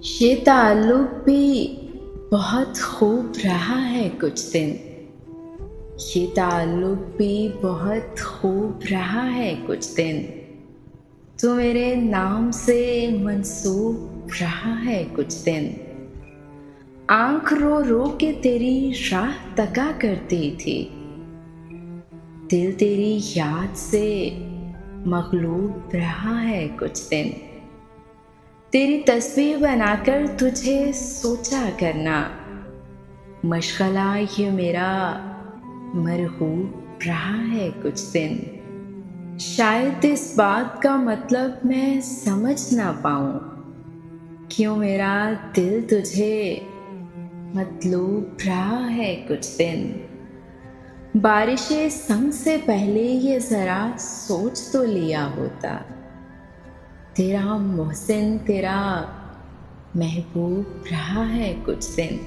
ये ताल्लुक भी बहुत खूब रहा है कुछ दिन। ये ताल्लुक भी बहुत खूब रहा है कुछ दिन। तो मेरे नाम से मंसूब रहा है कुछ दिन। आँख रो रो के तेरी राह तका करती थी। दिल तेरी याद से मगलूब रहा है कुछ दिन। तेरी तस्वीर बनाकर तुझे सोचा करना, मशगला ये मेरा मरगूब रहा है कुछ दिन। शायद इस बात का मतलब मैं समझ ना पाऊँ, क्यों मेरा दिल तुझे मतलूब रहा है कुछ दिन। बारिशें संग से पहले ये ज़रा सोच तो लिया होता, तेरा मोहसिन तेरा महबूब रहा है कुछ दिन।